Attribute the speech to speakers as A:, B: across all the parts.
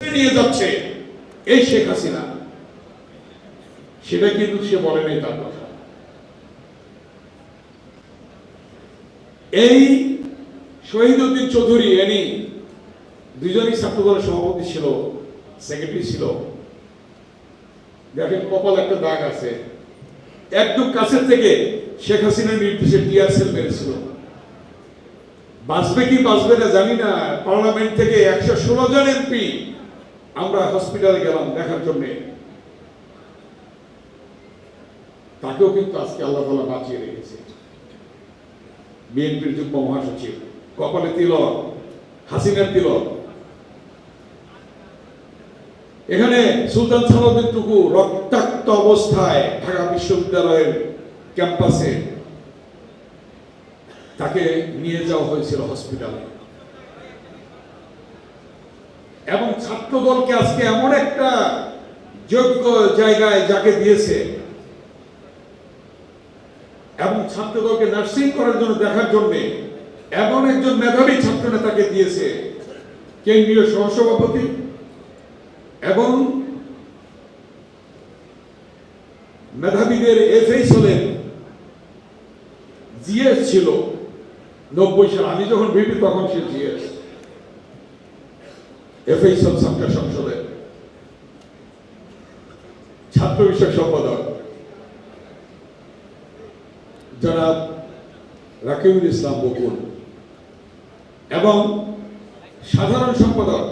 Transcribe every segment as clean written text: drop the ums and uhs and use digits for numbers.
A: নিয়ে যাচ্ছে এই শেখ হাসিনা, সেটা কিন্তু সে বলে নাই তার কথা। এই শহীদউদ্দিন চৌধুরী এনি দুজনই ছাত্রদলের সভাপতি ছিল, সেক্রেটারি ছিল। দেখেন কপাল একটা দাগ আছে, একদম কাছের থেকে শেখ হাসিনার নির্দেশে টিয়ার সেল মেরেছিল। বাঁচবে কি বাঁচবে না জানি না। পার্লামেন্ট থেকে 116 জন এমপি আমরা হসপিটালে গেলাম দেখার জন্য, তাকেও কিন্তু আজকে আল্লাহ তাআলা বাঁচিয়ে রেখেছে। বিএনপির যুগ্ম মহাসচিব, কপালে তিলক, হাসিনার তিলক। এখানে সুলতান সালাউদ্দিন টুকু রক্তাক্ত অবস্থায় ঢাকা বিশ্ববিদ্যালয়ের ক্যাম্পাসে তাকে নিয়ে যাওয়া হয়েছিল হসপিটালে। এবং ছাত্রদলকে আজকে এমন একটা যোগ্য জায়গায় যাকে দিয়েছে, এবং ছাত্রদলকে নার্সিং করার জন্য দেখার জন্য এমন একজন মেধাবী ছাত্র নেতাকে দিয়েছে, কেন্দ্রীয় সহসভাপতি এবং মেধাবীদের এফএইচ হলেন, জিএস ছিল 90 সাল, আমি যখন ভিপি তখন সে জিএস, এফএইচ হল ছাত্র সংসদের ছাত্র বিষয়ক সম্পাদক জনাব রাকিবুল ইসলাম বকুল, এবং সাধারণ সম্পাদক।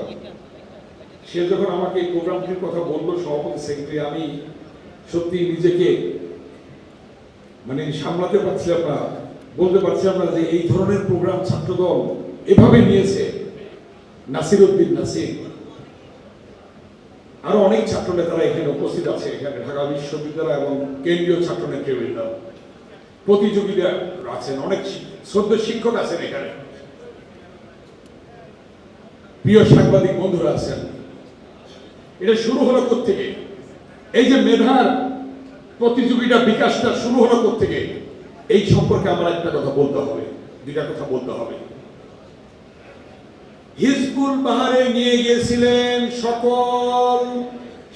A: সে যখন আমাকে এই প্রোগ্রামটির কথা বললো, সভাপতি সেক্রেটারি, আমি সত্যি নিজেকে মানে সামলাতে পারছিলাম না, বলতে পারছিলাম না যে এই ধরনের প্রোগ্রাম ছাত্রদল এভাবে নিয়েছে। নাসির উদ্দিন নাসির, আরো অনেক ছাত্র নেতারা এখানে উপস্থিত আছে, এখানে ঢাকা বিশ্ববিদ্যালয় এবং কেন্দ্রীয় ছাত্র নেতৃবৃন্দ, প্রতিযোগীরা আছেন, অনেক শ্রদ্ধেয় শিক্ষক আছেন এখানে, প্রিয় সাংবাদিক বন্ধুরা আছেন। এটা শুরু হলো কোত্থেকে? এই যে মেধার প্রতিযোগিতা বিকাশটা শুরু হলো কোত্থেকে? এই সম্পর্কে আমরা একটা কথা বলতে হবে, দুইটা কথা বলতে হবে। হিজবুল বাহারে নিয়ে গিয়েছিলেন সকল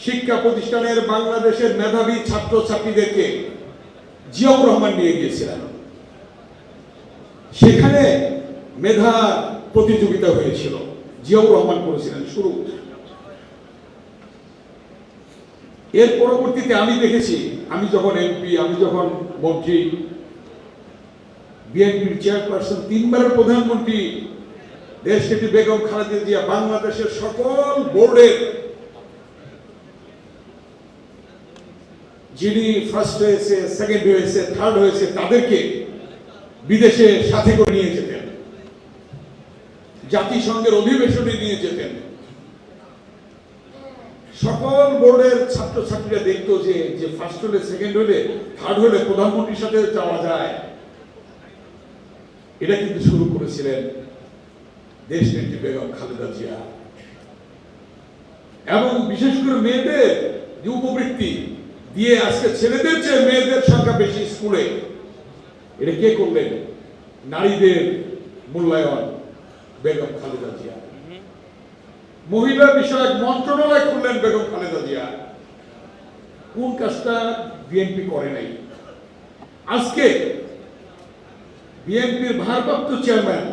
A: শিক্ষা প্রতিষ্ঠানের বাংলাদেশের মেধাবী ছাত্র ছাত্রীদেরকে, জিয়াউর রহমান নিয়ে গিয়েছিলেন। সেখানে মেধা প্রতিযোগিতা হয়েছিল, জিয়াউর রহমান করেছিলেন শুরু। এর পরবর্তীতে আমি দেখেছি, আমি যখন এমপি, আমি যখন মন্ত্রী, বিএনপির চেয়ারপারসন, 3 বারের প্রধানমন্ত্রী দেশনেত্রী বেগম খালেদা জিয়া বাংলাদেশের সকল বোর্ডের যিনি ফার্স্ট হয়েছে, সেকেন্ড হয়েছে, থার্ড হয়েছে, তাদেরকে বিদেশে সাথে করে নিয়ে যেতেন, জাতিসংঘের অধিবেশনে নিয়ে যেতেন। সকল বোর্ডের ছাত্রছাত্রীরা দেখতো যে ফার্স্ট হলে, সেকেন্ড হলে, থার্ড হলে প্রধানমন্ত্রীর সাথে যাওয়া যায়। এটা কিন্তু শুরু করেছিলেন দেশনেত্রী বেগম খালেদা জিয়া। এবং বিশেষ করে মেয়েদের যে উপবৃত্তি দিয়ে আজকে ছেলেদের চেয়ে মেয়েদের সংখ্যা বেশি স্কুলে, এটা কে করলেন? নারীদের মূল্যায়ন বেগম খালেদা জিয়া। মহিলা বিষয়ক মন্ত্রণালয় খুললেন বেগম খালেদা জিয়া। কোন কাজটা বিএনপি করে নাই? আজকে বিএনপির ভারপ্রাপ্ত চেয়ারম্যান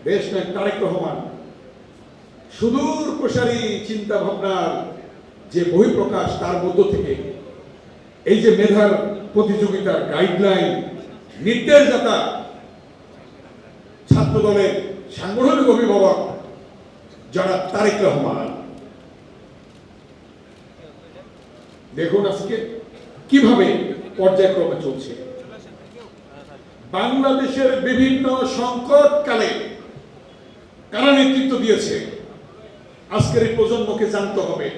A: দেশনায়ক তারেক রহমান সুদূর প্রসারী চিন্তা ভাবনার যে বহিঃপ্রকাশ, তার মধ্য থেকে এই যে মেধার প্রতিযোগিতার গাইডলাইন, নির্দেশদাতা, ছাত্রদলের সাংগঠনিক অভিভাবক জনাব তারেক রহমান। দেখুন আজকে কিভাবে পর্যায়ক্রমে চলছে। বাংলাদেশের বিভিন্ন সংকট কালে কারা নেতৃত্ব দিয়েছে, আজকের এই প্রজন্মকে জানতে হবে।